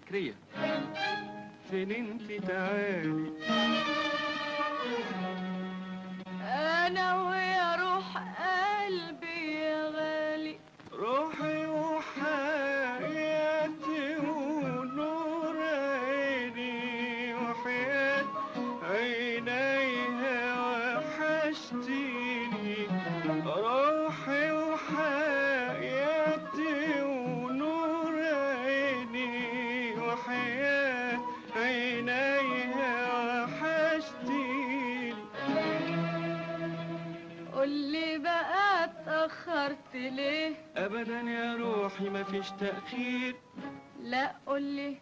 الاسكندرية. فين انت تعالي انا ويا روح قلبي يا غالي، روحي وحياتي ونور عيني وحياة عينيها وحشتيني. روحي وحياتي ونور عيني وحياة عينيها وحشتيني. قولي بقى اتأخرت ليه؟ ابدا يا روحي مفيش تأخير. لا قولي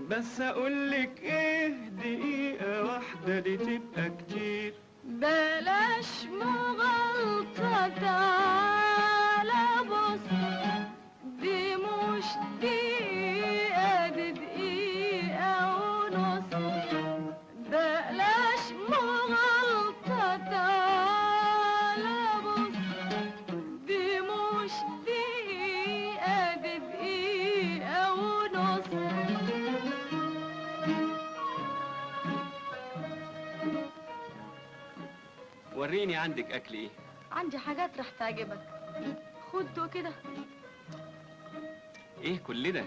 بس اقولك ايه، دقيقة واحدة دي تبقى كتير. بلاش مغالطة، تعالى بص، دي مش دقيقة، دي دقيقة ونص. بلاش مغالطة، تعالى بص، دي مش دقيقة، دي دقيقة ونص. وريني عندك اكل ايه؟ عندي حاجات رح تعجبك، خد كده. ايه كل ده؟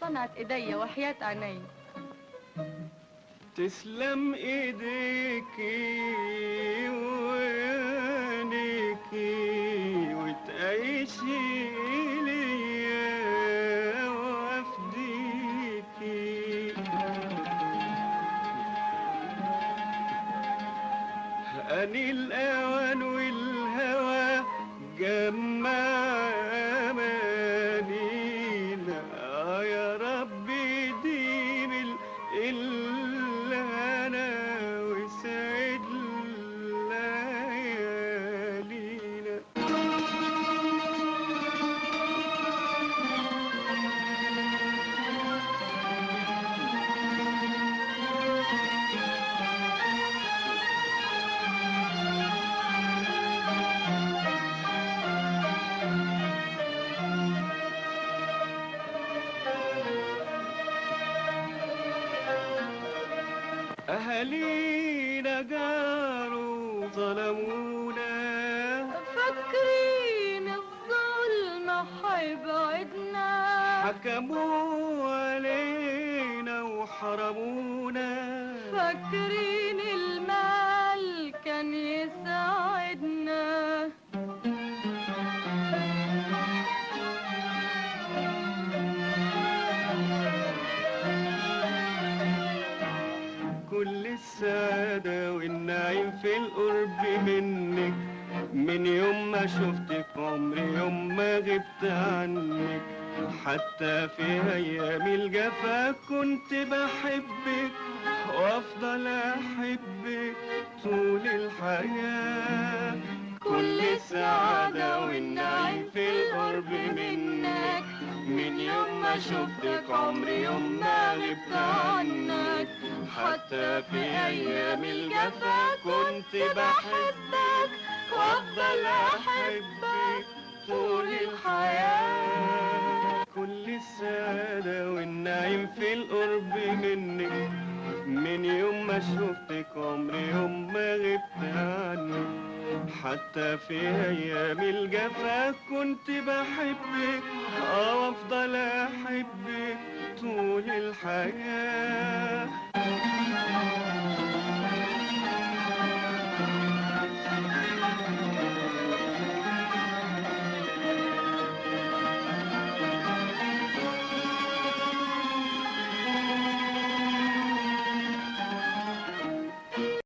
صنعت ايديا وحياة عيني. تسلم ايديكي وعينيكي وتعيشي ليا وافديكي. اني الاوان والهوى جمع امانينا. يا ربي ديم الهنا وسعد ليالينا. أهالينا جاروا ظلمونا، فاكرين الظلم هيبعدنا، حكموا علينا وحرمونا. فاكرين المال كان يساعدنا. كل السعادة والنعيم في القرب منك، من يوم ما شفتك عمري يوم ما غبت عنك. حتى في أيام الجفا كنت بحبك وأفضل أحبك طول الحياة. كل السعادة والنعيم في القرب منك، من يوم ما شفتك عمري يوم ما غبت عنك. حتى في أيام الجفا كنت بحبك وأفضل أحبك طول الحياة. كل السعادة والنعيم في القرب منك، من يوم ما شفتك عمري يوم ما غبت عنك. حتى في أيام الجفا كنت بحبك وأفضل أحبك طول الحياة.